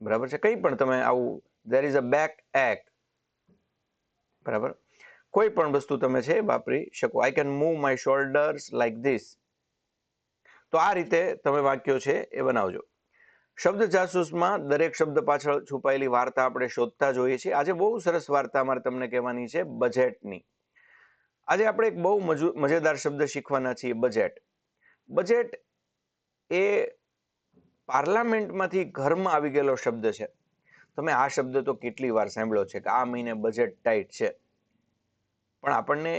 બરાબર છે. કંઈ પણ તમે આવું there is a back ache, બરાબર, કોઈ પણ વસ્તુ તમે છે વાપરી શકો. I can move my shoulders like this. તો આ રીતે તમે વાક્યો છે એ બનાવજો. શબ્દ જાસૂસમાં દરેક શબ્દ પાછળ છુપાયેલી વાર્તા આપણે શોધતા જોઈએ છીએ. આજે બહુ સરસ વાર્તા અમારે તમને કહેવાની છે બજેટની. આજે આપણે એક બહુ મજેદાર શબ્દ શીખવાના છીએ, બજેટ. બજેટ એ પાર્લામેન્ટમાંથી ઘરમાં આવી ગયેલો શબ્દ છે. તમે આ શબ્દ તો કેટલી વાર સાંભળ્યો છે કે આ મહિને બજેટ ટાઈટ છે, પણ આપણને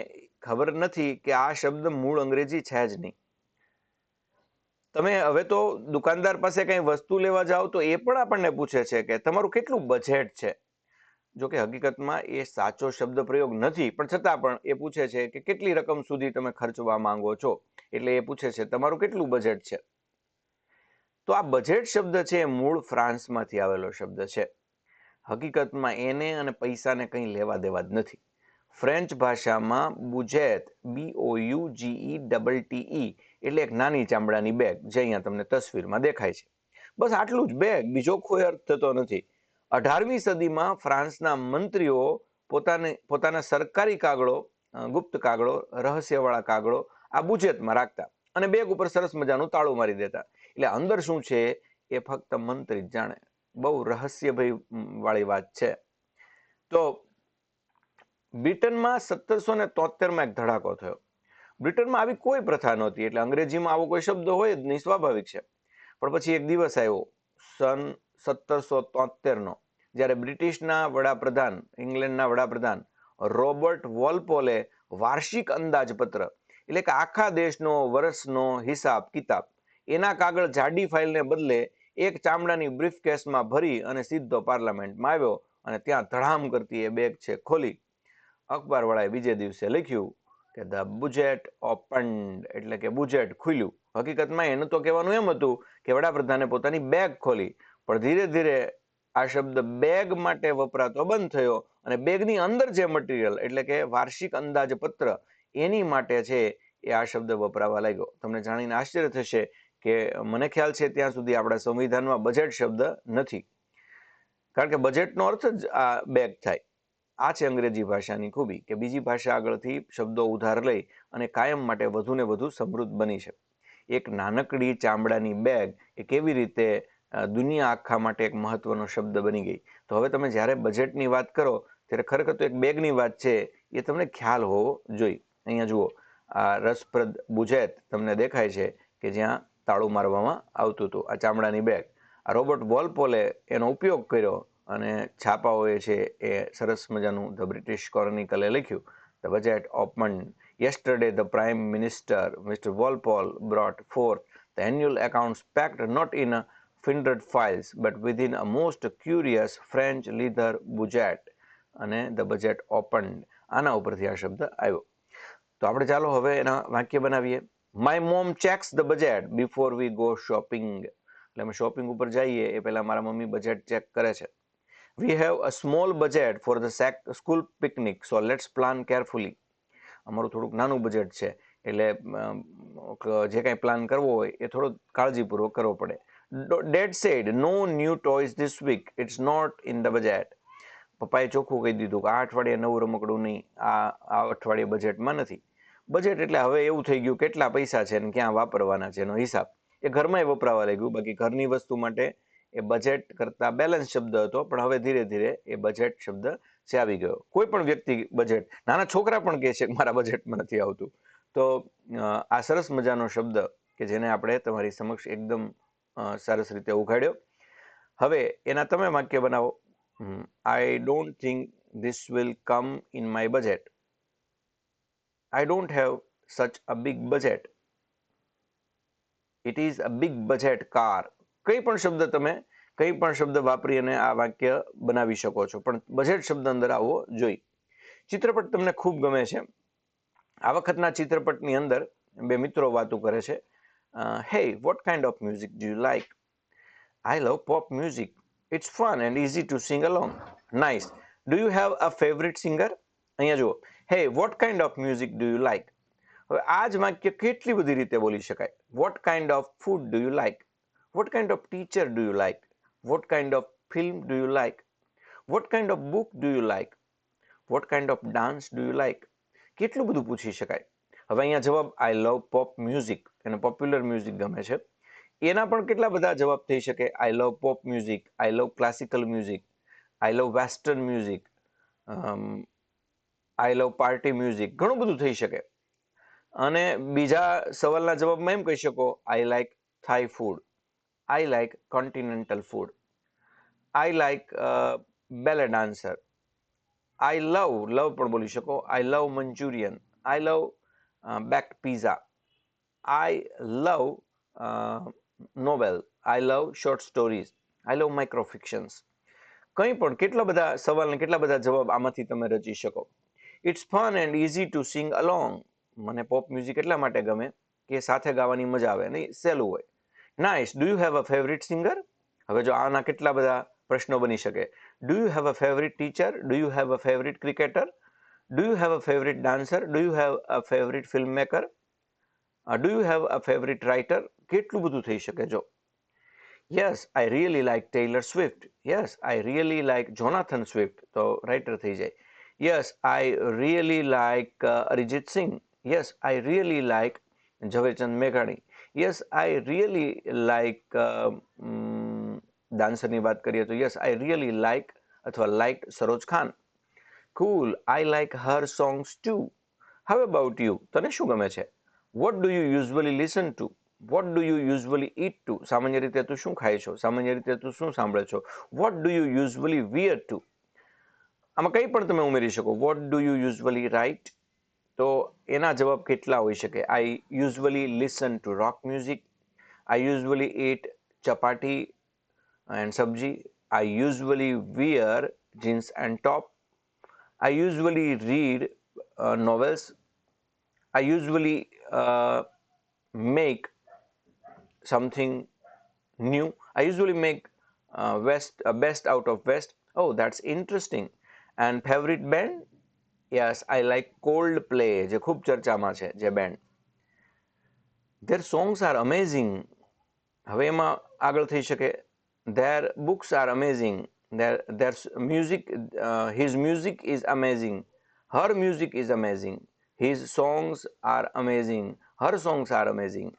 ખબર નથી કે આ શબ્દ મૂળ અંગ્રેજી છે જ નહીં. તમે હવે તો દુકાનદાર પાસે કઈ વસ્તુ લેવા જાઓ તો એ પણ આપણને પૂછે છે કે તમારું કેટલું બજેટ છે. જો કે હકીકતમાં એ સાચો શબ્દ પ્રયોગ નથી, પણ છતાં પણ એ પૂછે છે કે કેટલી રકમ સુધી તમે ખર્ચવા માંગો છો, એટલે એ પૂછે છે તમારું કેટલું બજેટ છે. તો આ બજેટ શબ્દ છે એ મૂળ ફ્રાન્સમાંથી આવેલો શબ્દ છે. હકીકતમાં એને અને પૈસાને કંઈ લેવા દેવા જ નથી. ફ્રેન્ચ ભાષામાં બુજેત, BOUGETTE, એટલે એક નાની ચામડાની બેગ, જે અહીંયા તમને તસવીરમાં દેખાય છે. બસ આટલું જ, બેગ, બીજો કોઈ અર્થ થતો નથી. 18મી સદીમાં ફ્રાન્સના મંત્રીઓ પોતાના સરકારી કાગળો, ગુપ્ત કાગળો, રહસ્યવાળા કાગળો આ બુજેટમાં રાખતા અને બેગ ઉપર સરસ મજાનું તાળું મારી દેતા. એટલે અંદર શું છે એ ફક્ત મંત્રી જ જાણે. બહુ રહસ્યભય વાળી વાત છે. તો બ્રિટનમાં 1773માં એક ધડાકો થયો. બ્રિટનમાં આવી કોઈ પ્રથા નહોતી, એટલે અંગ્રેજીમાં આવો કોઈ શબ્દ હોય જ નહીં, સ્વાભાવિક છે. પણ પછી એક દિવસ આવ્યો સન 1773નો, જ્યારે બ્રિટિશના વડાપ્રધાન, ઇંગ્લેન્ડના વડાપ્રધાન રોબર્ટ વોલપોલે વાર્ષિક અંદાજપત્ર, એટલે કે આખા દેશનો વર્ષનો હિસાબ કિતાબ, એના કાગળ જાડી ફાઇલને બદલે એક ચામડાની બ્રીફ કેસમાં ભરી અને સીધો પાર્લામેન્ટમાં આવ્યો અને ત્યાં ધડામ કરતી એ બેગ છે ખોલી. અખબારવાળાએ બીજે દિવસે લખ્યું કે ધ બુજેટ ઓપન્ડ, એટલે કે બુજેટ ખુલ્યું. હકીકતમાં એનું તો કહેવાનું એમ હતું કે વડાપ્રધાને પોતાની બેગ ખોલી, પણ ધીરે ધીરે આ શબ્દ બેગ માટે વપરાતો બંધ થયો અને બેગની અંદર જે મટીરિયલ, એટલે કે વાર્ષિક અંદાજપત્ર, એની માટે છે એ આ શબ્દ વપરાવા લાગ્યો. તમને જાણીને આશ્ચર્ય થશે કે મને ખ્યાલ છે ત્યાં સુધી આપણા સંવિધાનમાં બજેટ શબ્દ નથી, કારણ કે બજેટનો અર્થ જ આ બેગ થાય. આ છે અંગ્રેજી ભાષાની ખૂબી કે બીજી ભાષા આગળથી શબ્દો ઉધાર લઈ અને કાયમ માટે વધુ ને વધુ સમૃદ્ધ બની છે. એક નાનકડી ચામડાની બેગ એ કેવી રીતે દુનિયા આખા માટે એક મહત્વનો શબ્દ બની ગઈ. તો હવે તમે જ્યારે બજેટની વાત કરો ત્યારે ખરેખર તો એક બેગની વાત છે એ તમને ખ્યાલ હોવો જોઈએ. અહીંયા જુઓ, આ રસપ્રદ બુજેટ તમને દેખાય છે કે જ્યાં તાળું મારવામાં આવતું હતું, આ ચામડાની બેગ. આ રોબર્ટ વોલપોલે એનો ઉપયોગ કર્યો અને છાપાઓએ છે એ સરસ મજાનું ધ બ્રિટિશ ક્રોનિકલે લખ્યું, the budget opened. Yesterday, the Prime Minister, Mr. Walpole, brought forth the annual accounts packed not in a fingered files, but within a most curious French leather budget. અને the budget opened. આના ઉપરથી આ શબ્દ આવ્યો. તો આપણે ચાલો હવે એના વાક્ય બનાવીએ. My mom checks the budget before we go shopping. એટલે અમે શોપિંગ ઉપર જઈએ એ પહેલા મારા મમ્મી બજેટ ચેક કરે છે. We have a small budget for the school picnic, so let's plan carefully. અમારું થોડુંક નાનું બજેટ છે, એટલે જે કાંઈ પ્લાન કરવો હોય એ થોડો કાળજીપૂર્વક કરવો પડે. Dad said no new toys this week, it's not in the budget. પપ્પાએ ચોખ્ખું કહી દીધું કે આ અઠવાડિયે નવું રમકડું નહીં, આ અઠવાડિયે બજેટમાં નથી. બજેટ એટલે હવે એવું થઈ ગયું કેટલા પૈસા છે ને ક્યાં વાપરવાના છે એનો હિસાબ. એ ઘરમાં વપરાવા લાગ્યું. બાકી ઘરની વસ્તુ માટે એ બજેટ કરતા બેલેન્સ શબ્દ હતો, પણ હવે ધીરે ધીરે એ બજેટ શબ્દ છે આવી ગયો. કોઈ પણ વ્યક્તિ બજેટ, નાના છોકરા પણ કહે છે કે મારા બજેટમાં નથી આવતું. તો આ સરસ મજાનો શબ્દ કે જેને આપણે તમારી સમક્ષ એકદમ સરસ રીતે ઉઘાડ્યો. હવે એના તમે વાક્ય બનાવો. I don't think this will come in my budget. I don't have such a big budget. It is a big budget car. કંઈ પણ શબ્દ તમે કંઈ પણ શબ્દ વાપરી અને આ વાક્ય બનાવી શકો છો, પણ બજેટ શબ્દ અંદર આવવો જોઈએ. ચિત્રપટ તમને ખૂબ ગમે છે. આ વખતના ચિત્રપટની અંદર બે મિત્રો વાતો કરે છે. Hey, what kind of music do you like? I love pop music. It's fun and easy to sing along. Nice. Do you have a favorite singer? અહીંયા જુઓ, Hey, what kind of music do you like? હવે આ જ વાક્ય કેટલી બધી રીતે બોલી શકાય. What kind of food do you like? What kind of teacher do you like? What kind of film do you like? What kind of book do you like? What kind of dance do you like? કેટલું બધું પૂછી શકાય. હવે અહીંયા જવાબ આઈ લવ pop music, એને popular music ગમે છે. એના પણ કેટલા બધા જવાબ થઈ શકે. આઈ લવ પોપ મ્યુઝિક, આઈ લવ ક્લાસિકલ મ્યુઝિક, આઈ લવ વેસ્ટર્ન મ્યુઝિક, આઈ લવ પાર્ટી મ્યુઝિક, ઘણું બધું થઈ શકે. અને બીજા સવાલના જવાબમાં એમ કહી શકો I like Thai food, I like continental food, I like ballet dancer, I love પણ બોલી શકો, I love Manchurian, I love baked pizza, I love novel, I love short stories, I love microfictions. કંઈ પણ કેટલા બધા સવાલ ને કેટલા બધા જવાબ આમાંથી તમે રચી શકો. It's fun and easy to sing along. મને પોપ મ્યુઝિક એટલા માટે ગમે કે સાથે ગાવાની મજા આવે, નહીં સહેલું હોય. Nice. Do you have a favourite singer? હવે જો આના કેટલા બધા પ્રશ્નો બની શકે. Do you have a favourite teacher? Do you have a favourite cricketer? Do you have a favourite dancer? Do you have a favourite film maker? Do you have a favourite writer? કેટલું બધું થઈ શકે. જો yes I really like Taylor Swift, yes I really like Jonathan Swift, તો writer થઈ જાય. Yes I really like Arijit Singh, yes I really like Zaverchand મેઘાણી, yes I really like ડાન્સરની વાત કરીએ તો યસ આઈ રિયલી લાઈક અથવા like Saroj Khan. Cool. I like her songs too. How about you? તને શું ગમે છે? What do you usually listen to? What do you usually eat to? સામાન્ય રીતે તું શું ખાય છો? સામાન્ય રીતે તું શું સાંભળે છો? What do you usually wear to? આમાં કંઈ પણ તમે ઉમેરી શકો. What do you usually write? તો એના જવાબ કેટલા હોઈ શકે. I usually listen to rock music, I usually eat chapati and sabzi, I usually wear jeans and top, I usually read novels, I usually make something new. I usually make best out of West. Oh, that's interesting. And favorite band? Yes, I like Coldplay, જે ખૂબ ચર્ચામાં છે જે band. Their songs are amazing. હવે એમાં આગળ થઈ શકે. Their books are amazing. Their music, his music is amazing. Her music is amazing. His songs are amazing. Her songs are amazing.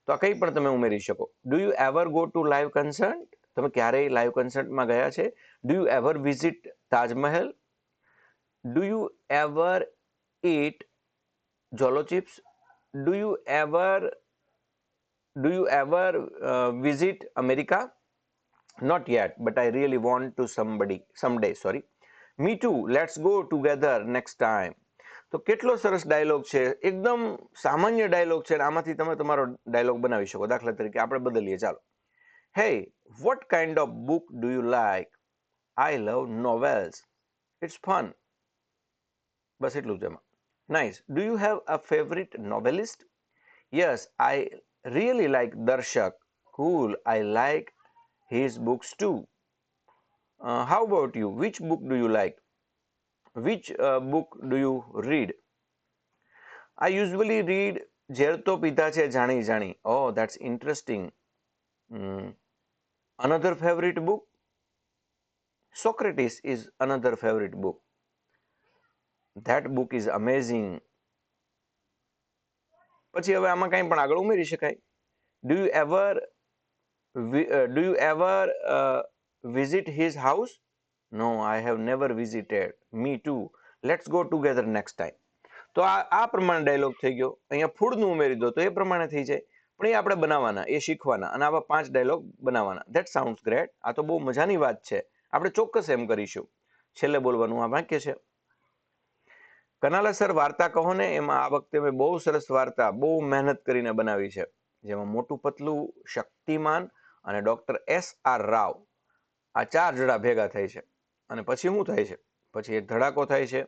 તો આ કંઈ પણ તમે ઉમેરી શકો. Do you ever go to live concert? તમે ક્યારેય લાઈવ કન્સર્ટમાં ગયા છે? Do you ever visit Taj Mahal? Do you ever eat Jolo chips? Do you ever visit America? Not yet, but I really want to someday, sorry. Me too, let's go together next time. તો કેટલો સરસ dialog છે, એકદમ સામાન્ય dialog છે. આમાંથી તમે તમારો ડાયલોગ બનાવી શકો. દાખલા તરીકે આપણે બદલીએ, ચાલો. Hey, what kind of book do you like? I love novels. It's fun. બસ એટલું જ એમાં. Nice. Do you have a favorite novelist? Yes, I really like Darshak. Cool, I like his books too. How about you? Which book do you like? Which book do you read? I usually read ઝેર તો પીધા છે જાણી જાણી. Oh, that's interesting. Another favorite book? Socrates is another favorite book. That book is amazing. પછી હવે આમાં કંઈ પણ આગળ ઉમેરી શકાય. Do you ever visit his house? No, I have never visited. Me too. Let's go together next time. તો આ પ્રમાણે ડાયલોગ થઈ ગયો. અહીંયા ફૂડનું ઉમેરી દો તો એ પ્રમાણે થઈ જાય. પણ એ આપણે બનાવવાના, એ શીખવાના અને આવા 5 ડાયલોગ બનાવવાના. That sounds great. આ તો બહુ મજાની વાત છે. આપણે ચોક્કસ એમ કરીશું. છેલ્લે બોલવાનું આ વાક્ય છે. કનાલા સર વાર્તા કહો ને. એમાં આ વખતે મેં બહુ સરસ વાર્તા બહુ મહેનત કરીને બનાવી છે, જેમાં મોટું પતલું, શક્તિમાન અને ડોક્ટર S.R. રાવ આ 4 જણા ભેગા થાય છે. અને પછી શું થાય છે? પછી એક ધડાકો થાય છે,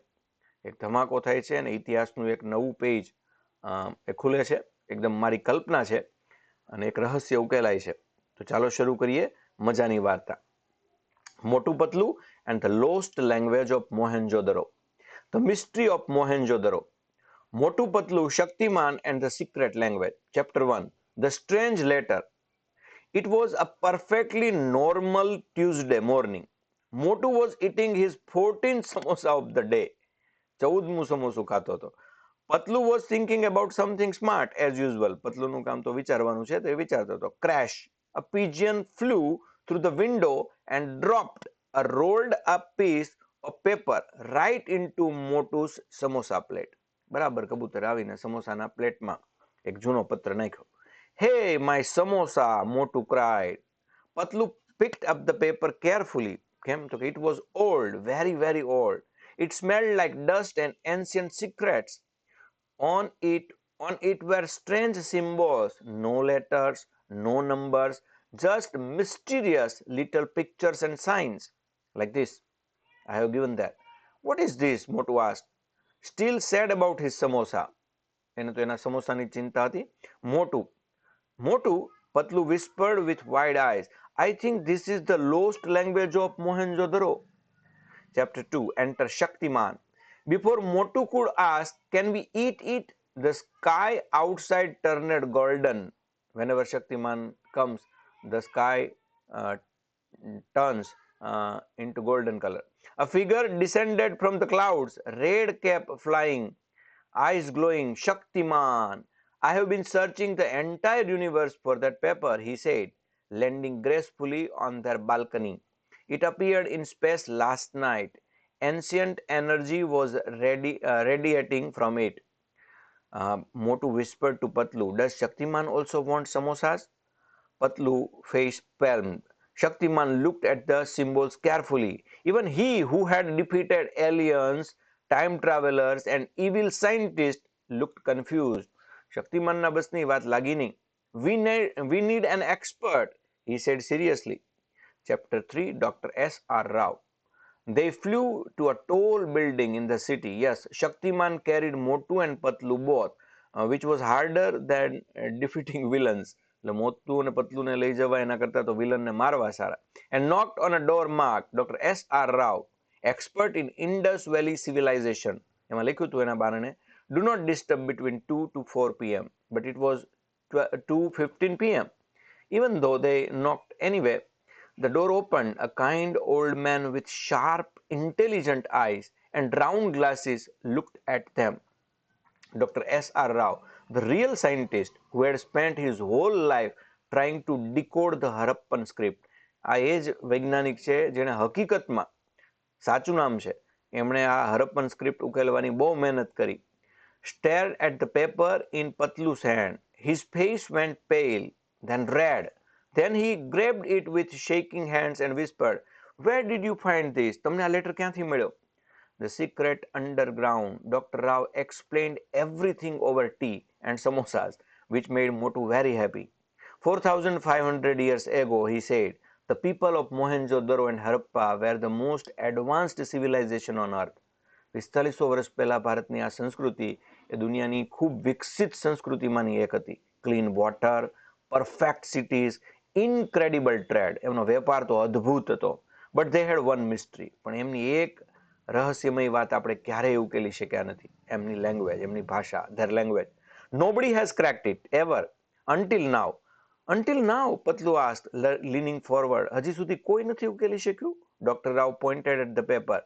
એક ધમાકો થાય છે અને ઇતિહાસનું એક નવું પેજ એ ખુલે છે. એકદમ મારી કલ્પના છે અને એક રહસ્ય ઉકેલાય છે. તો ચાલો શરૂ કરીએ મજાની વાર્તા. Motu Patlu and the lost language of Mohenjo Daro. The mystery of Mohenjo Daro. Motu Patlu, Shaktimaan and the secret language. Chapter 1, the strange letter. It was a perfectly normal Tuesday morning. Motu was eating his 14th samosa of the day. 14મું સમોસું ખાતો હતો. Patlu was thinking about something smart as usual. પતલુનું કામ તો વિચારવાનું છે, તો એ વિચારતો હતો. Crash. A pigeon flew through the window and dropped a rolled up piece of paper right into Motu's samosa plate. બરાબર કબૂતર આવીને સમોસાના પ્લેટમાં એક જૂનો પત્ર નાખ્યો. Hey, my samosa, Motu cried. Patlu picked up the paper carefully. કેમ તો it was old, very, very old. It smelled like dust and ancient secrets. On it were strange symbols, no letters, no numbers, just mysterious little pictures and signs. Like this. I have given that. What is this? Motu asked. Still sad about his samosa. એને તો એના સમોસાની ચિંતા હતી. Motu, Patlu whispered with wide eyes. I think this is the lost language of Mohenjo-daro. Chapter 2. Enter Shaktiman. Before Motu could ask, can we eat it? The sky outside turned golden. Whenever Shaktiman comes, the sky turns into golden color. A figure descended from the clouds, red cap flying, eyes glowing. Shaktiman. I have been searching the entire universe for that paper, he said, landing gracefully on their balcony. It appeared in space last night. Ancient energy was radiating from it. Motu whispered to Patlu, does Shaktiman also want samosas? Patlu face palmed. Shaktiman looked at the symbols carefully. Even he, who had defeated aliens, time travelers, and evil scientists, looked confused. Shaktimanના બસની વાત લાગી નહીં. We need an expert, he said seriously. Chapter 3. Dr. S.R. Rao. They flew to a tall building in the city. Yes, Shaktiman carried Motu and Patlu both, which was harder than defeating villains. એટલે મોતુ અને પતલુને લઈ જવા એના કરતા તો વિલનને મારવા સારા. And knocked on a door marked Dr. S.R. Rao, expert in Indus Valley civilization. એમાં લખ્યું હતું એના બારણે, do not disturb between 2 to 4 p.m. But it was 2:15 p.m. Even though they knocked anyway, the door opened. A kind old man with sharp, intelligent eyes and round glasses looked at them. Dr. S.R. Rao, the real scientist who had spent his whole life trying to decode the Harappan script. આ એ જ વૈજ્ઞાનિક છે જેણે હકીકતમાં સાચું નામ છે, એમણે આ હરપ્પન સ્ક્રિપ્ટ ઉકેલવાની બહુ મહેનત કરી. Stared at the paper in Patlu's hand. His face went pale, then red. Then he grabbed it with shaking hands and whispered, where did you find this? તમને આ લેટર ક્યાંથી મળ્યો? The secret underground. Dr. Rao explained everything over tea and samosas, which made Motu very happy. 4,500 years ago, he said, the people of Mohenjo-daro and Harappa were the most advanced civilization on earth. 4500 વર્ષ પહેલા ભારતની આ સંસ્કૃતિ એ દુનિયાની ખૂબ વિકસિત સંસ્કૃતિમાંની એક હતી. Clean water, perfect cities, incredible trade. એમનો વેપાર તો અદ્ભુત હતો. But they had one mystery. પણ એમની એક રહસ્યમય વાત આપણે ક્યારેય ઉકેલી શક્યા નથી. એમની લેંગ્વેજ, એમની ભાષા, there language. Nobody has cracked it ever until now. Until now, Patlu asked, leaning forward. હજી સુધી કોઈ નથી ઉકેલી શક્યું? Dr. Rao pointed at the paper.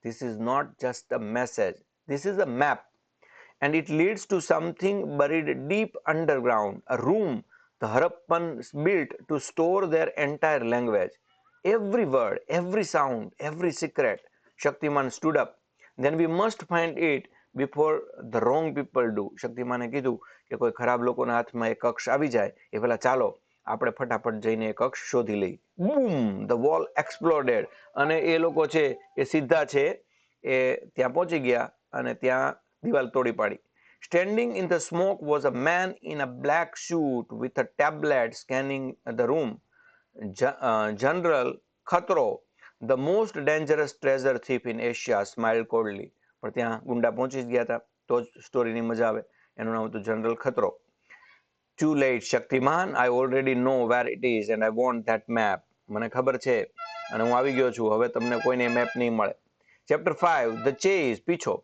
This is not just a message. This is a map. And it leads to something buried deep underground, a room the Harappans built to store their entire language. Every word, every sound, every secret. Shaktiman stood up. Then we must find it before the wrong people do. શક્તિમાને કીધું કે કોઈ ખરાબ લોકોના હાથમાં એક કક્ષ આવી જાય એ પહેલા ચાલો આપણે ફટાફટ જઈને એ કક્ષ શોધી લઈ. બૂમ, ધ વોલ એક્સપ્લોડેડ. અને એ લોકો છે એ સિદ્ધા છે એ ત્યાં પહોંચી ગયા અને ત્યાં દિવાલ તોડી પાડી. Standing in the smoke was a man in a black suit with a tablet scanning the room. General Khatro, the most dangerous treasure thief in Asia, smiled coldly. પણ ત્યાં ગુંડા પહોંચી જ ગયા હતા તો જ સ્ટોરીની મજા આવે. એનું નામ હતું જનરલ ખતરો. Too late, Shaktiman. I already know where it is and I want that map. મને ખબર છે અને હું આવી ગયો છું. હવે તમને કોઈને મેપ નહીં મળે. Chapter 5, The Chase, પીછો.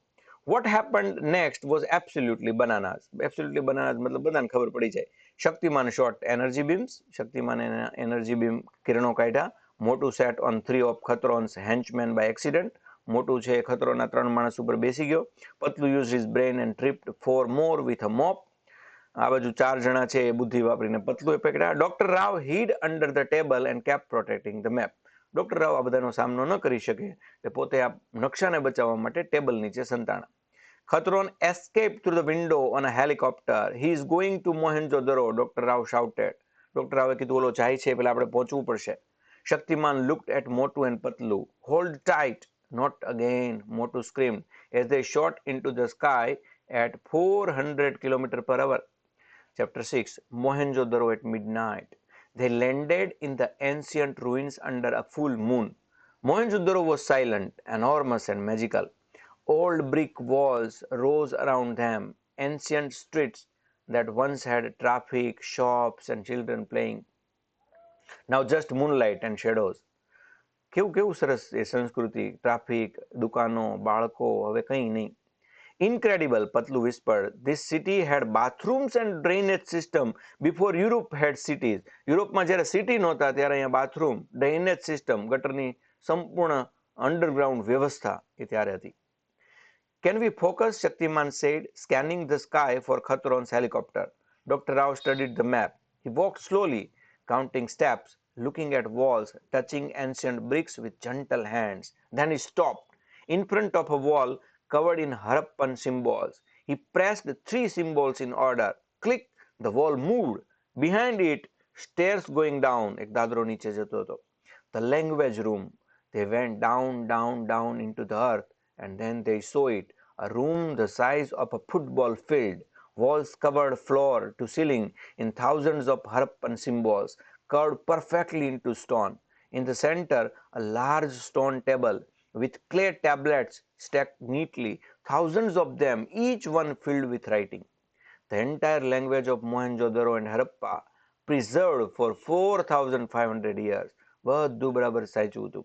What happened next was absolutely bananas. Absolutely bananas મતલબ બધાને ખબર પડી જાય. શક્તિમાન shot energy beams. શક્તિમાન એનર્જી બીમ કિરણો કાઢ્યા. મોટું sat on 3 of ખતરોન્સ henchmen by accident. મોટું છે ખતરોના 3 માણસ ઉપર બેસી ગયો. Patlu used his brain and tripped 4 more with a mop. આ બાજુ 4 જણા છે એ બુદ્ધિ વાપરીને પતલુએ પકડ્યા. Doctor Rao hid under the table and kept protecting the map. Doctor Rao આ બધાનો સામનો ન કરી શકે એટલે પોતે આ નકશાને બચાવવા માટે ટેબલ નીચે સંતાણા. Khatron escaped through the window on a helicopter. He is going to Mohenjo-daro, Dr. Rao shouted. Dr. Rao કીધું ઓલો જાય છે પેલા આપણે પહોંચવું પડશે. Shaktiman looked at Motu and Patlu. Hold tight. Not again, Motu screamed as they shot into the sky at 400 km/h. Chapter 6, Mohenjo-daro at midnight. They landed in the ancient ruins under a full moon. Mohenjo-daro was silent, enormous and magical. Old brick walls rose around them, ancient streets that once had traffic, shops and children playing. Now just moonlight and shadows. કેવું કેવું સરસ એ સંસ્કૃતિ, traffic, દુકાનો, બાળકો, હવે કંઈ નહીં. Incredible, Patlu whispered. This city had bathrooms and drainage system before Europe had cities. યુરોપમાં જ્યારે સિટી નહોતા ત્યારે અહીંયા બાથરૂમ, ડ્રેનેજ સિસ્ટમ, ગટરની સંપૂર્ણ અંડરગ્રાઉન્ડ વ્યવસ્થા એ ત્યારે હતી. Can we focus? Shaktiman said, scanning the sky for Khatron's helicopter. Dr. Rao studied the map. He walked slowly, counting steps, looking at walls, touching ancient bricks with gentle hands. Then he stopped in front of a wall covered in Harappan symbols. He pressed 3 symbols in order. Click, the wall moved. Behind it, stairs going down. એક દાદરો નીચે જતો હતો. The language room. They went down, down, down into the earth, and then they saw it, a room the size of a football field, walls covered floor to ceiling in thousands of Harappan symbols, curved perfectly into stone. In the center, a large stone table with clay tablets stacked neatly, thousands of them, each one filled with writing. The entire language of Mohenjo-daro and Harappa, preserved for 4,500 years. બધું બરાબર સાચું હતું.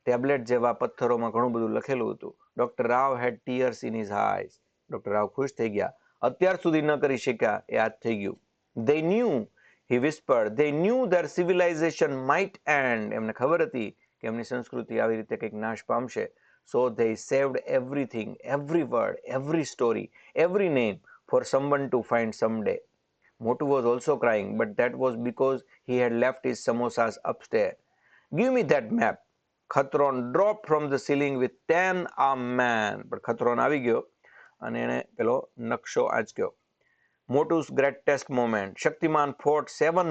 Tablet જેવા પથ્થરોમાં ઘણું બધું લખેલું હતું. Doctor Rao had tears in his eyes. Doctor Rao ખુશ થઈ ગયા. અત્યાર સુધી ન કરી શક્યા એ આજ થઈ ગયું. They knew, he whispered, they knew their civilization might end. એમને ખબર હતી કે એમની સંસ્કૃતિ આવી રીતે કંઈક નાશ પામશે. So they saved everything, every word, every story, every name for someone to find someday. Motu was also crying, but that was because he had left his samosas upstairs. Give me that map. Khatron dropped from the ceiling with 10-armed man. પણ ખતરોન આવી ગયો અને એને પેલો નકશો આંચક્યો. Motu's greatest moment. Shaktiman fought 7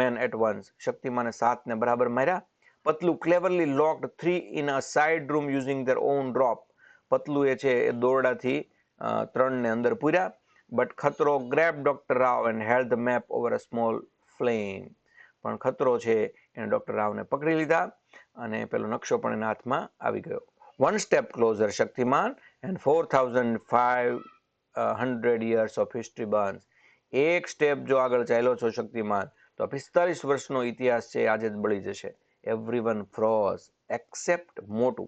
men at once. શક્તિમાને 7 ને બરાબર માર્યા. Patlu cleverly locked 3 in a side room using their own drop. Patlu એ છે એ દોરડાથી 3 ને અંદર પૂર્યા. But Khatro grabbed Dr. Rao and held the map over a small flame. પણ ખતરો છે એને ડોક્ટર રાવને પકડી લીધા અને પેલો નકશો પણ એના હાથમાં આવી ગયો. One step closer, Shaktiman, and 4,500 years of history burns. એક સ્ટેપ જો આગળ ચાલ્યો છો શક્તિમાન તો 45 વર્ષનો ઇતિહાસ છે આજે જ બળી જશે. Everyone froze except Motu.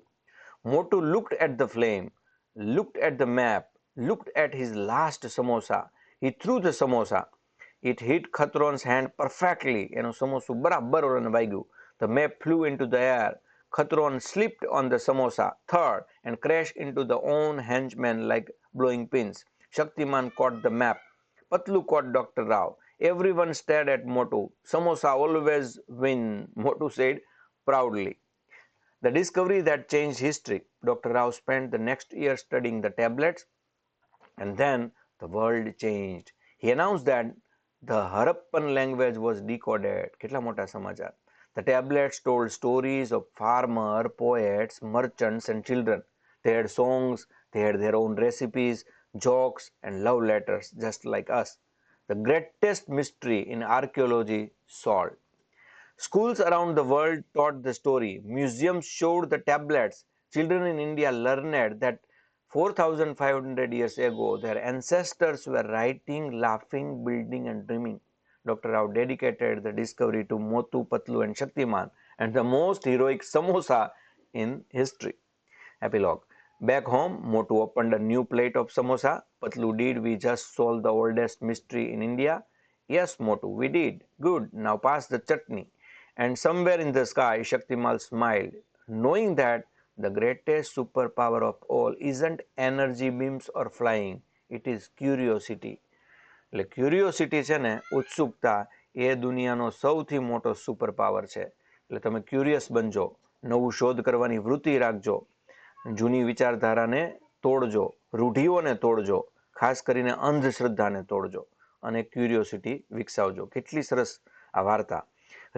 Motu looked at the flame, looked at the map, looked at his last samosa. He threw the samosa. It hit Khatron's hand perfectly. એનું સમોસું બરાબર ઓલાને વાગ્યું. The map flew into the air. Khatron slipped on the samosa, third, and crashed into the own henchmen like blowing pins. Shaktiman caught the map. Patlu caught Dr. Rao. Everyone stared at Motu. Samosa always win, Motu said proudly. The discovery that changed history. Dr. Rao spent the next year studying the tablets, and then the world changed. He announced that the Harappan language was decoded. કેટલા મોટા સમાચાર. The tablets told stories of farmers, poets, merchants and children. They had songs, they had their own recipes, jokes and love letters just like us. The greatest mystery in archaeology solved. Schools around the world taught the story. Museums showed the tablets. Children in India learned that 4,500 years ago, their ancestors were writing, laughing, building and dreaming. Dr. Rao dedicated the discovery to Motu, Patlu and Shaktiman and the most heroic samosa in history. Epilogue. Back home, Motu opened a new plate of samosa. Patlu did we just solve the oldest mystery in India. Yes, Motu, we did. Good. Now pass the chutney. And somewhere in the sky, Shaktimal smiled, knowing that the greatest superpower of all isn't energy beams or flying, it is curiosity. એટલે curiosity છે ને, ઉત્સુકતા, એ દુનિયાનો સૌથી મોટો super power છે. એટલે તમે ક્યુરિયસ બનજો, નવું શોધ કરવાની વૃત્તિ રાખજો, જૂની વિચારધારાને તોડજો, રૂઢિઓને તોડજો, ખાસ કરીને અંધશ્રદ્ધાને તોડજો અને ક્યુરિયોસિટી વિકસાવજો. કેટલી સરસ આ વાર્તા.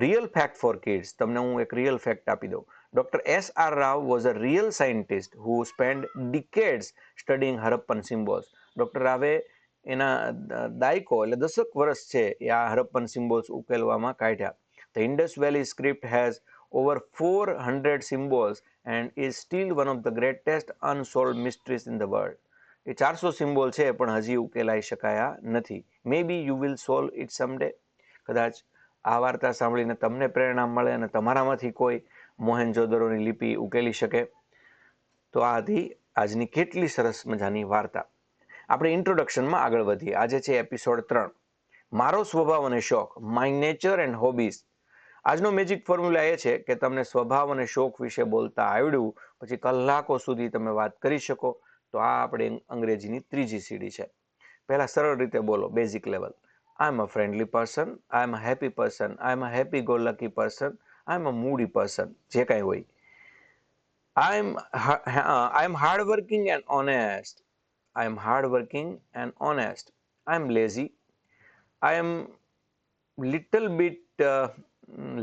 Real fact four kids. તમને હું એક રિયલ ફેક્ટ આપી દઉં. Doctor S.R. Rao was a real scientist who spent decades studying Harappan symbols. Doctor રાવે એના દાયકો એટલે દશક વર્ષ છે એ આ હરપ્પન સિમ્બોલ્સ ઉકેલવામાં કાઢ્યા. The Indus Valley script has over 400 symbols and is still one of the greatest unsolved mysteries in the world. A 400 symbol છે પણ હજી ઉકેલાઈ શકાયા નથી. Maybe you will solve it someday. કદાચ આ વાર્તા સાંભળીને તમને પ્રેરણા મળે અને તમારામાંથી કોઈ મોહેન્જો-દરોની લિપિ ઉકેલી શકે. તો આ હતી આજની કેટલી સરસ મજાની વાર્તા. આપણે ઇન્ટ્રોડક્શનમાં આગળ વધીએ. આજે છે એપિસોડ 3, મારો સ્વભાવ અને શોખ, માય નેચર એન્ડ હોબીઝ. આજનો મેજિક ફોર્મ્યુલા એ છે કે તમને સ્વભાવ અને શોખ વિશે બોલતા આવડ્યું પછી કલાકો સુધી તમે વાત કરી શકો. તો આ આપણે અંગ્રેજીની ત્રીજી સીડી છે. પહેલા સરળ રીતે બોલો, basic level. I am a friendly person, I am a happy person, I am a happy go lucky person, I am a moody person, જે કાંઈ હોય. I am hard working and honest. I am hardworking and honest. I am lazy. I am little bit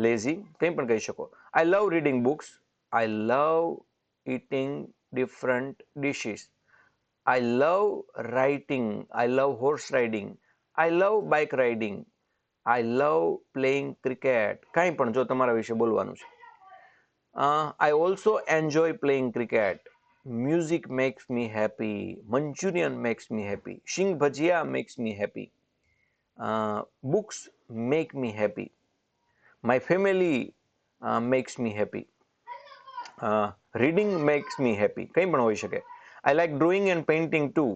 lazy. કંઈ પણ કહી શકો. I love reading books. I love eating different dishes. I love writing. I love horse riding. I love bike riding. I love playing cricket. કંઈ પણ જો તમારા વિશે બોલવાનું છે. I also enjoy playing cricket. Music makes me happy. Manchurian makes me happy. Shing bhajia makes me happy. Books make me happy. My family makes me happy. Reading makes me happy. કંઈ પણ હોઈ શકે. I like drawing and painting too.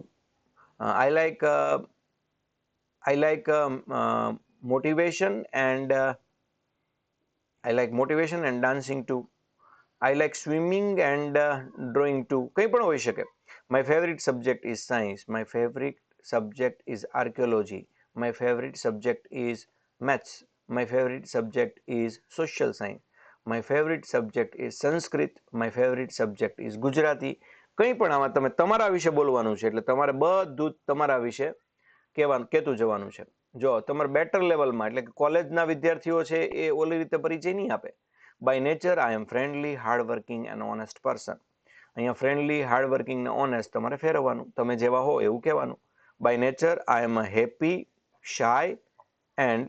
I like motivation and dancing too. I like swimming and drawing too. કંઈ પણ હોઈ શકે. My favorite subject is science. My favorite subject is archaeology. My favorite subject is maths. My favorite subject is social science. My favorite subject is Sanskrit. My favorite subject is Gujarati. કંઈ પણ આમાં તમે તમારા વિશે બોલવાનું છે એટલે તમારે બધું તમારા વિશે કહેતું જવાનું છે. જો તમારે બેટર લેવલમાં એટલે કે કોલેજના વિદ્યાર્થીઓ છે એ ઓલી રીતે પરિચય નહીં આપે. By nature, I am friendly, hardworking and honest person. અહીંયા friendly, hardworking and honest તમારે ફેરવવાનું. તમે જેવા હો એવું કહેવાનું. By nature, I am a happy, shy and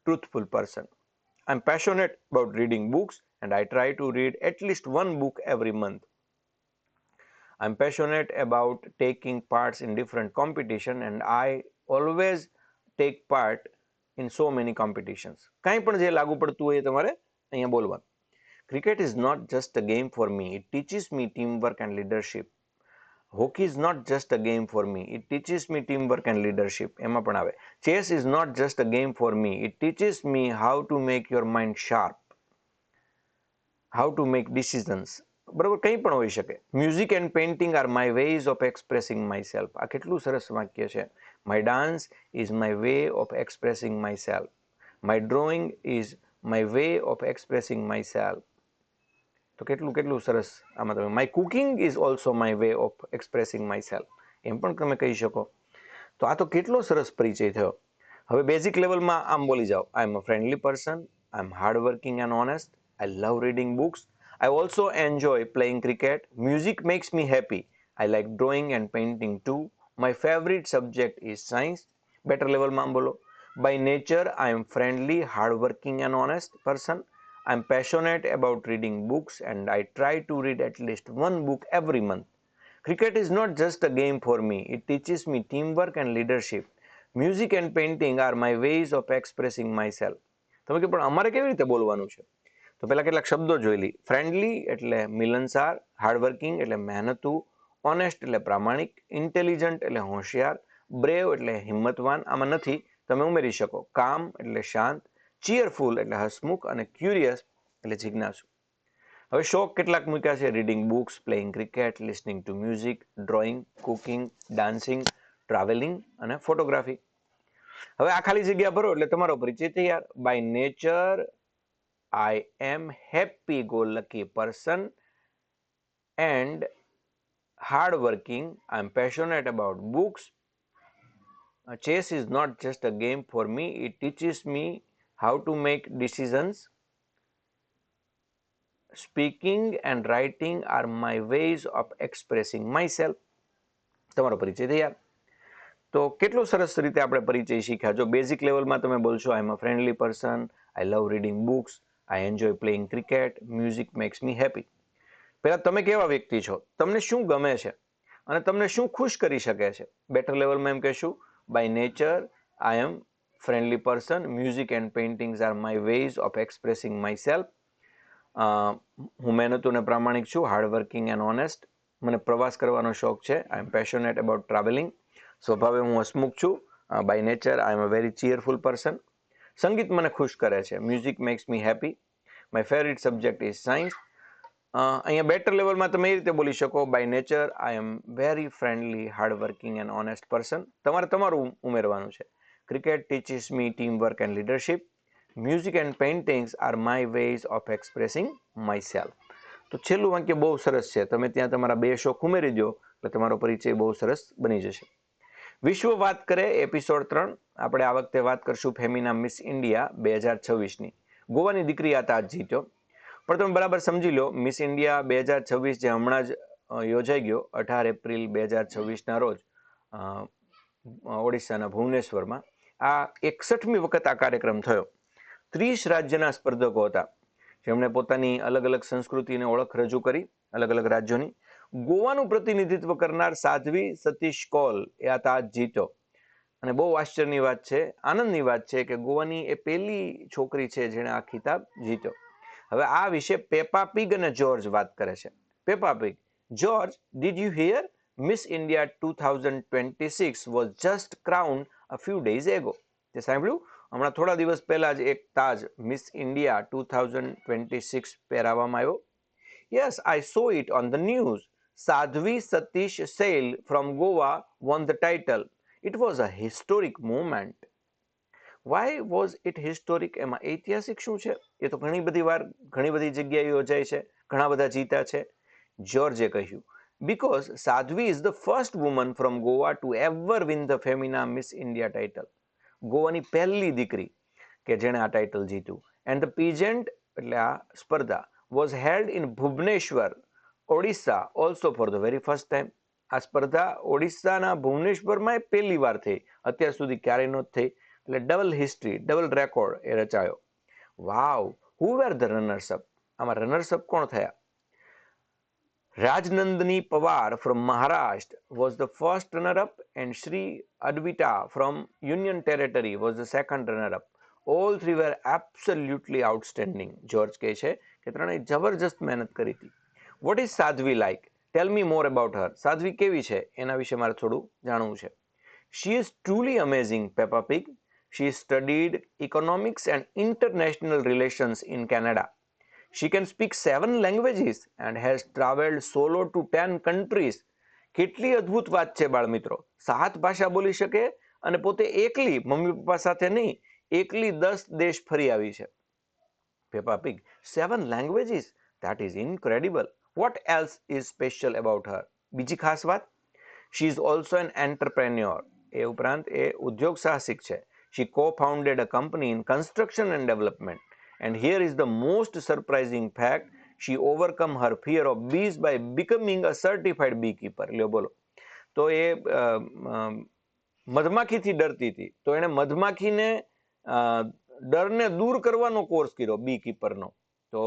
truthful person. I am passionate about reading books and I try to read at least one book every month. I am passionate about taking parts in different competition and I always take part in so many competitions. કંઈ પણ જે લાગુ પડતું હોય એ તમારે અહીંયા બોલવાનું. Cricket is not just a game for me. It teaches me teamwork and leadership. Hockey is not just a game for me. It teaches me teamwork and leadership. એમાં પણ આવે. Chess is not just a game for me. It teaches me how to make your mind sharp. How to make decisions. બરોબર, કંઈ પણ હોઈ શકે. Music and painting are my ways of expressing myself. આ કેટલું સરસ વાક્ય છે. My dance is my way of expressing myself. My drawing is my way of expressing myself. તો કેટલું સરસ આમાં તમે. My cooking is also my way of expressing my self, એમ પણ તમે કહી શકો. તો આ તો કેટલો સરસ પરિચય થયો. હવે બેઝિક લેવલમાં આમ બોલી જાઓ. I am a friendly person. I am hard working and honest. I love reading books. I also enjoy playing cricket. Music makes me happy. I like drawing and painting too. My favourite subject is science. Better લેવલમાં આમ બોલો. By nature I am friendly, hard working and honest person. I'm passionate about reading books and I try to read at least one book every month. Cricket is not just a game for me. It teaches me teamwork and leadership. Music and painting are my ways of expressing myself. તમે કે પણ અમારે કેવી રીતે બોલવાનું છે? તો પહેલા કેટલાક શબ્દો જોઈ લી. ફ્રેન્ડલી એટલે મિલનસાર, હાર્ડવર્કિંગ એટલે મહેનતુ, ઓનેસ્ટ એટલે પ્રામાણિક, ઇન્ટેલિજન્ટ એટલે હોશિયાર, બ્રેવ એટલે હિંમતવાન. આમાં નથી, તમે ઉમેરી શકો. કામ એટલે શાંત, ચીયરફુલ એટલે હસમુખ અને ક્યુરિયસ એટલે જિજ્ઞાસુ. હવે શોખ કેટલાક મૂક્યા છે: reading books, playing cricket, listening to music, drawing, cooking, dancing, travelling અને ફોટોગ્રાફી. હવે આ ખાલી જગ્યા ભરો એટલે તમારો પરિચય તૈયાર. By nature I am happy go lucky person and hard working. I'm passionate about books. Chess is not just a game for me, it teaches me how to make decisions. Speaking and writing are my ways of expressing myself. તમારો પરિચય તૈયાર. તો કેટલો સરસ રીતે આપણે પરિચય શીખ્યા. જો બેઝિક લેવલમાં તમે બોલશો, I am a friendly person, I love reading books, I enjoy playing cricket, music makes me happy. પહેલા તમે કેવા વ્યક્તિ છો, તમને શું ગમે છે અને તમને શું ખુશ કરી શકે છે. બેટર લેવલમાં એમ કહેશું, by nature I am friendly person, music and paintings are my ways of expressing my self. હું મહેનતુ અને પ્રામાણિક છું, હાર્ડ વર્કિંગ એન્ડ ઓનેસ્ટ. મને પ્રવાસ કરવાનો શોખ છે. I am passionate about travelling. સ્વભાવે હું હસમુખ છું. By nature I am a very cheerful person. સંગીત મને ખુશ કરે છે. Music makes me happy. My favourite subject is science. અહીંયા બેટર લેવલમાં તમે એ રીતે બોલી શકો, by nature I am very friendly, hard working and honest person. તમારે તમારું ઉમેરવાનું છે. Cricket teaches me team work and leadership. Music and paintings are my ways of expressing my self. તો છેલ્લું વાક્ય બહુ સરસ છે. તમે ત્યાં તમારા બે શોખ ઉમેરી દો એટલે તમારો પરિચય બહુ સરસ બની જશે. વિશ્વ વાત કરે એપિસોડ 3. આપણે આ વખતે વાત કરશું ફેમિના મિસ ઇન્ડિયા 2026ની. ગોવાની દીકરી આ તાજ જીત્યો. પણ તમે બરાબર સમજી લો, મિસ ઇન્ડિયા 2026 જે હમણાં જ યોજાઈ ગયો 18 એપ્રિલ 2026ના રોજ ઓડિશાના ભુવનેશ્વરમાં, આ 61મી વખત આ કાર્યક્રમ થયો. 30 રાજ્યના સ્પર્ધકો હતા જેમણે પોતાની અલગ અલગ સંસ્કૃતિને ઓળખ રજૂ કરી, અલગ અલગ રાજ્યોની. ગોવાનું પ્રતિનિધિત્વ કરનાર સાધ્વી સતીશ કૌલ એ આ તાજ જીત્યો. અને બહુ આશ્ચર્યની વાત છે, આનંદની વાત છે કે ગોવાની એ પહેલી છોકરી છે જેણે આ ખિતાબ જીત્યો. હવે આ વિશે પેપા પીગ અને જોર્જ વાત કરે છે. Peppa Pig: George, did you hear? Miss India 2026 was just crowned a few days ago. તે સાંભળ્યું? હમણાં થોડા દિવસ પહેલા જ એક તાજ મિસ ઇન્ડિયા 2026 પહેરાવવામાં આવ્યો. Yes, I saw it on the news. Sadhvi Satish Sail from Goa won the title. It was a historic moment. Why was it historic? એમાં ઐતિહાસિક શું છે? એ તો ઘણી બધી વાર ઘણી બધી જગ્યાએ યોજાય છે, ઘણા બધા જીતા છે. જ્યોર્જે કહ્યું, because Sadhvi is the first woman from Goa to ever win the Femina Miss India title. ગોવાની પહેલી દીકરી કે જેણે આ ટાઇટલ જીત્યું. એન્ડ ધ પીજન્ટ એટલે આ સ્પર્ધા was held in Bhubaneswar, Odisha also for the very first time. આ સ્પર્ધા ઓડિશાના ભુવનેશ્વરમાં પહેલી વાર થઈ, અત્યાર સુધી ક્યારેય નહોતી થઈ. એટલે ડબલ હિસ્ટ્રી, ડબલ રેકોર્ડ એ રચાયો. Wow! Who were the runners up? આમાં રનર્સ અપ કોણ થયા? Rajnandini Pawar from Maharashtra was the first runner up and Shri Advita from union territory was the second runner up. All three were absolutely outstanding. George કહે છે કે ત્રણેય જબરજસ્ત મહેનત કરી હતી. What is Sadhvi like? Tell me more about her. Sadhvi કેવી છે એના વિશે મારે થોડું જાણવું છે. She is truly amazing, Peppa Pig. She studied economics and international relations in Canada. She can speak 7 languages and has traveled solo to 10 countries. કેટલી અદ્ભુત વાત છે બાળ મિત્રો. 7 ભાષા બોલી શકે અને પોતે એકલી, મમ્મી પપ્પા સાથે નહીં, એકલી 10 દેશ ફરી આવી છે. Peppa Pig, 7 languages? That is incredible. What else is special about her? બીજી ખાસ વાત? She is also an entrepreneur. એ ઉપરાંત એ ઉદ્યોગ સાહસિક છે. She co-founded a company in construction and development. And here is the most surprising fact. She overcome her fear of bees by becoming a certified beekeeper. લ્યો બોલો. તો એ મધમાખીથી ડરતી હતી, તો એણે મધમાખીને ડરને દૂર કરવાનો કોર્સ કર્યો બીકીપરનો. તો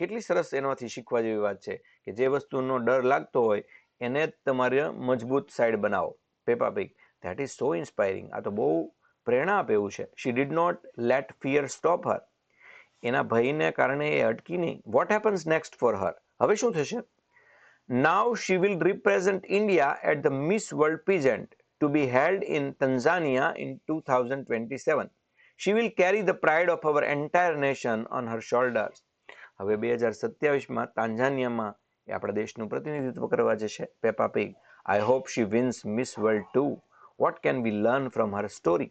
કેટલી સરસ એનાથી શીખવા જેવી વાત છે કે જે વસ્તુનો ડર લાગતો હોય એને તમારે મજબૂત સાઈડ બનાવો. Peppa Pig, that is so inspiring. આ તો બહુ પ્રેરણા આપે એવું છે. She did not let fear stop her. એના ભયને કારણે એ અટકી નહીં. What happens next for her? હવે શું થશે? Now she will represent India at the Miss World pageant. to be held in Tanzania in 2027. She will carry the pride of our entire nation on her shoulders. હવે 2027માં તાંઝાનિયામાં એ આપણા દેશનું પ્રતિનિધિત્વ કરવા જશે Peppa pig. I hope she wins Miss World too. What can we learn from her story?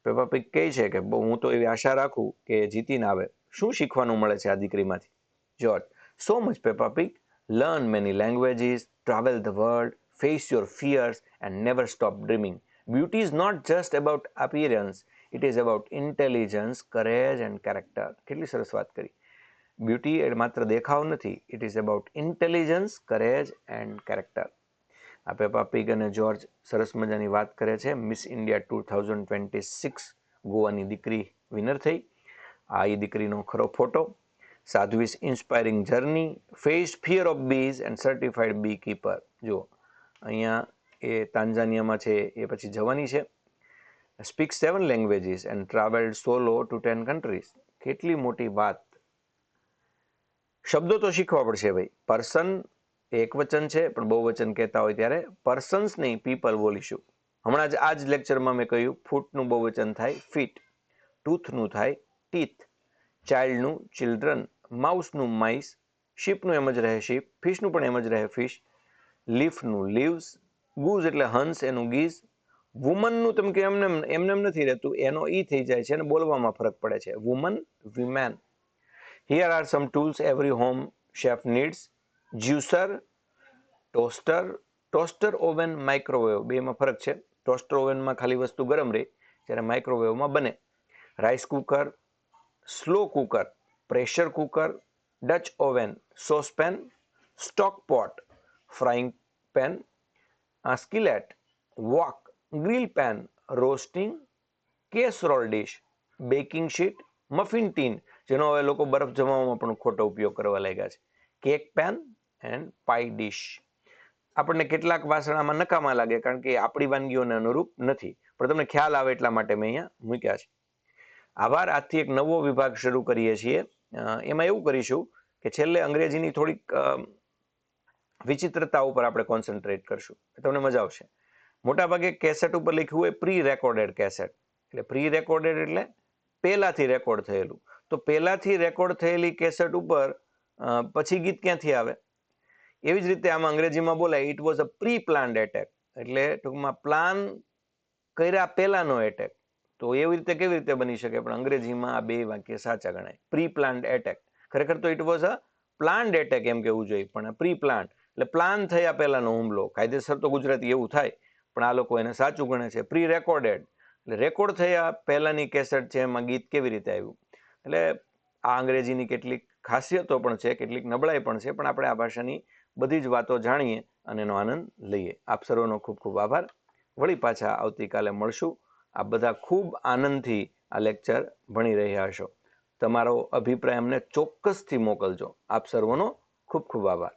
Peppa pig કહે છે કે હું તો એવી આશા રાખું કે જીતીને આવે. શું શીખવાનું મળે છે આ દીકરીમાંથી? George, so much Peppa Pig. Learn many languages, travel the world, face your fears and never stop dreaming. Beauty is not just about appearance, it is about intelligence, courage and character. કેટલી સરસ વાત કરી. Beauty એ માત્ર દેખાવ નથી, it is about intelligence, courage and character. આ Peppa pig અને George સરસ મજાની વાત કરે છે. મિસ ઇન્ડિયા 2026 ગોવાની દીકરી વિનર થઈ. આ એ દીકરીનો ખરો ફોટો. Sadhvi's inspiring journey, face fear of bees and certified bee keeper. જુઓ અહીંયા એ તાંઝાનિયામાં છે, એ પછી જવાની છે. Speak 7 languages and travelled solo to 10 countries. કેટલી મોટી વાત. શબ્દો તો શીખવા પડશે ભાઈ. પર્સન એક વચન છે, પણ બહુવચન કહેતા હોય ત્યારે પર્સન્સ નહીં, પીપલ બોલીશું. હમણાં જ આ જ લેક્ચરમાં મેં કહ્યું ફૂટનું બહુવચન થાય ફીટ, ટૂથનું થાય ટીથ, ચાઇલ્ડનું ચિલ્ડ્રન, માઉસનું માઇસ, શીપનું એમ જ રહે શીપ, ફિશનું પણ એમ જ રહે ફિશ, લીફનું લીવ્સ, ગુઝ એટલે હંસ એનું ગીઝ, વુમનનું તમે કે એમને નથી રહેતું, એનો ઈ થઈ જાય છે અને બોલવામાં ફરક પડે છે. Woman, women. Here are some tools every home chef needs. Juicer, toaster, toaster oven, microwave. બેમાં ફરક છે. ટોસ્ટર ઓવનમાં ખાલી વસ્તુ ગરમ રહે, જ્યારે માઇક્રોવેવમાં બને. Rice cooker, slow cooker, pressure cooker, Dutch oven, saucepan, stock pot, frying pan, skillet, wok, grill pan, roasting, casserole dish, baking sheet, muffin tin, જેનો હવે લોકો બરફ જમાવવામાં પણ ખોટો ઉપયોગ કરવા લાગ્યા છે, cake pan and pie dish. આપણને કેટલાક વાસણ આમાં નકામા લાગે કારણ કે આપણી વાનગીઓને અનુરૂપ નથી, પણ તમને ખ્યાલ આવે એટલા માટે મેં અહીંયા મૂક્યા છે. આભાર. આજથી એક નવો વિભાગ શરૂ કરીએ છીએ. એમાં એવું કરીશું કે છેલ્લે અંગ્રેજીની થોડીક વિચિત્રતા ઉપર આપણે કોન્સન્ટ્રેટ કરશું, તમને મજા આવશે. મોટાભાગે કેસેટ ઉપર લખ્યું હોય પ્રી રેકોર્ડેડ કેસેટ, એટલે પ્રી રેકોર્ડેડ એટલે પહેલાથી રેકોર્ડ થયેલું. તો પહેલાથી રેકોર્ડ થયેલી કેસેટ ઉપર પછી ગીત ક્યાંથી આવે? એવી જ રીતે આમાં અંગ્રેજીમાં બોલાય it was a pre planned attack, એટલે ટૂંકમાં પ્લાન કર્યા પહેલાનો એટેક. તો એવી રીતે કેવી રીતે બની શકે? પણ અંગ્રેજીમાં આ બે વાક્ય સાચા ગણાય. Pre planned attack. ખરેખર તો it was a planned attack એમ કેવું જોઈએ, પણ પ્રી પ્લાન્ડ એટલે પ્લાન થયા પહેલાનો હુમલો. કાયદેસર તો ગુજરાતી એવું થાય, પણ આ લોકો એને સાચું ગણે છે. પ્રી રેકોર્ડેડ એટલે રેકોર્ડ થયા પહેલાની કેસેટ છે, એમાં ગીત કેવી રીતે આવ્યું. એટલે આ અંગ્રેજીની કેટલીક ખાસિયતો પણ છે, કેટલીક નબળાઈ પણ છે, પણ આપણે આ ભાષાની બધી જ વાતો જાણીએ અને એનો આનંદ લઈએ. આપ સર્વનો ખૂબ ખૂબ આભાર. વળી પાછા આવતીકાલે મળશું. આપ બધા ખૂબ આનંદથી આ લેક્ચર ભણી રહ્યા હશો. તમારો અભિપ્રાય અમને ચોક્કસથી મોકલજો. આપ સર્વનો ખૂબ ખૂબ આભાર.